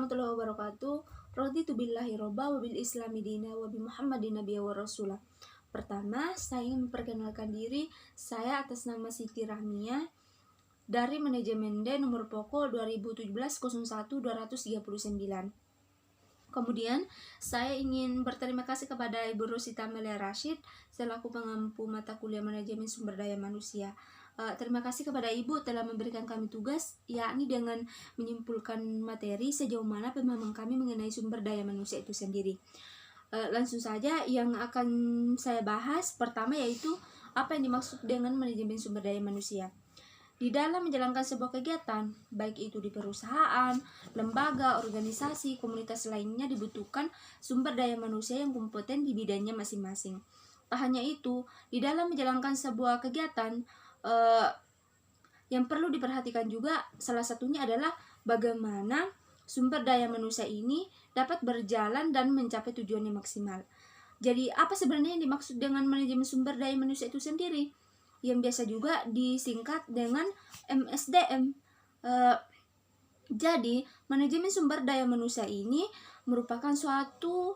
warahmatullahi wabarakatuh. Raditu billahi robba wa bil islami dina wa bi Muhammadin nabiyya wa rasulah. Pertama, saya ingin memperkenalkan diri. Saya atas nama Siti Rahmia dari manajemen D nomor pokok 2017-01-239. Kemudian, saya ingin berterima kasih kepada Ibu Rosita Amelia Rashid selaku pengampu mata kuliah manajemen sumber daya manusia. Terima kasih kepada Ibu telah memberikan kami tugas, yakni dengan menyimpulkan materi sejauh mana pemahaman kami mengenai sumber daya manusia itu sendiri. Langsung saja yang akan saya bahas pertama yaitu apa yang dimaksud dengan manajemen sumber daya manusia. Di dalam menjalankan sebuah kegiatan, baik itu di perusahaan, lembaga, organisasi, komunitas lainnya dibutuhkan sumber daya manusia yang kompeten di bidangnya masing-masing. Tak hanya itu, di dalam menjalankan sebuah kegiatan, yang perlu diperhatikan juga salah satunya adalah bagaimana sumber daya manusia ini dapat berjalan dan mencapai tujuan yang maksimal. Jadi apa sebenarnya yang dimaksud dengan manajemen sumber daya manusia itu sendiri? Yang biasa juga disingkat dengan MSDM. Jadi manajemen sumber daya manusia ini merupakan suatu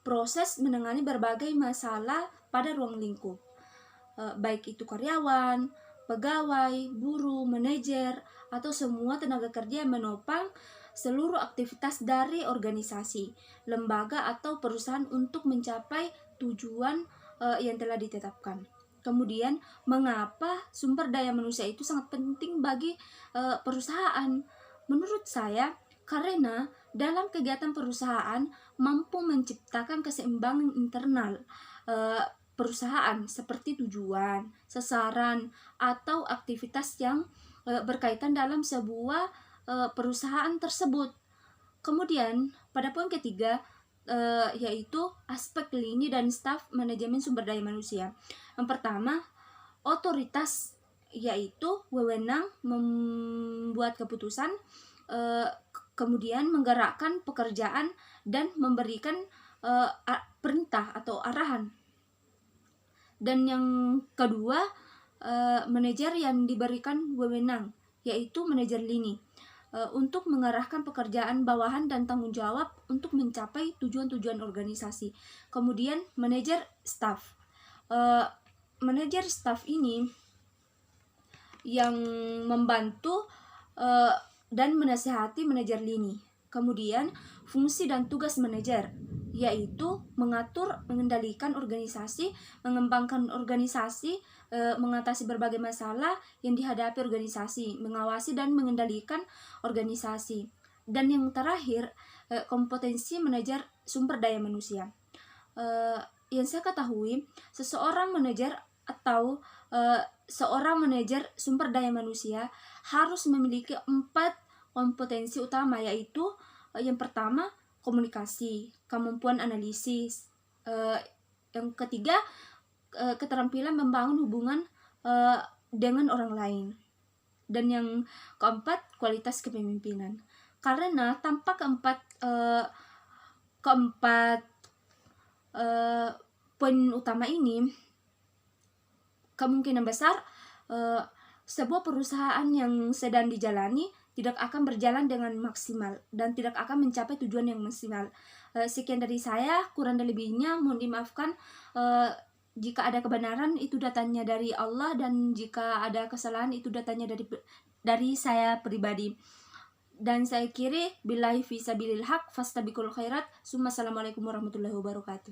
proses menangani berbagai masalah pada ruang lingkup, baik itu karyawan, pegawai, buruh, manajer, atau semua tenaga kerja yang menopang seluruh aktivitas dari organisasi, lembaga, atau perusahaan untuk mencapai tujuan yang telah ditetapkan. Kemudian, mengapa sumber daya manusia itu sangat penting bagi perusahaan? Menurut saya, karena dalam kegiatan perusahaan mampu menciptakan keseimbangan internal perusahaan seperti tujuan, sasaran, atau aktivitas yang berkaitan dalam sebuah perusahaan tersebut. Kemudian, pada poin ketiga, yaitu aspek lini dan staf manajemen sumber daya manusia. Yang pertama, otoritas, yaitu wewenang membuat keputusan, kemudian menggerakkan pekerjaan dan memberikan perintah atau arahan. Dan yang kedua, manajer yang diberikan wewenang, yaitu manajer lini, untuk mengarahkan pekerjaan bawahan dan tanggung jawab untuk mencapai tujuan-tujuan organisasi. Kemudian manajer staff. Manajer staff ini yang membantu dan menasihati manajer lini. Kemudian fungsi dan tugas manajer, yaitu mengatur, mengendalikan organisasi, mengembangkan organisasi, mengatasi berbagai masalah yang dihadapi organisasi, mengawasi dan mengendalikan organisasi. Dan yang terakhir, kompetensi manajer sumber daya manusia. Yang saya ketahui, seseorang manajer atau seorang manajer sumber daya manusia harus memiliki 4 kompetensi utama, yaitu yang pertama, komunikasi, kemampuan analisis, yang ketiga, keterampilan membangun hubungan dengan orang lain, dan yang keempat, kualitas kepemimpinan. Karena tanpa keempat poin utama ini, kemungkinan besar sebuah perusahaan yang sedang dijalani tidak akan berjalan dengan maksimal dan tidak akan mencapai tujuan yang maksimal. Sekian dari saya, kurang dan lebihnya mohon dimaafkan. Jika ada kebenaran itu datanya dari Allah, dan jika ada kesalahan itu datanya dari saya pribadi. Dan saya kiri billahi fi sabilil haq fastabiqul khairat. Assalamualaikum warahmatullahi wabarakatuh.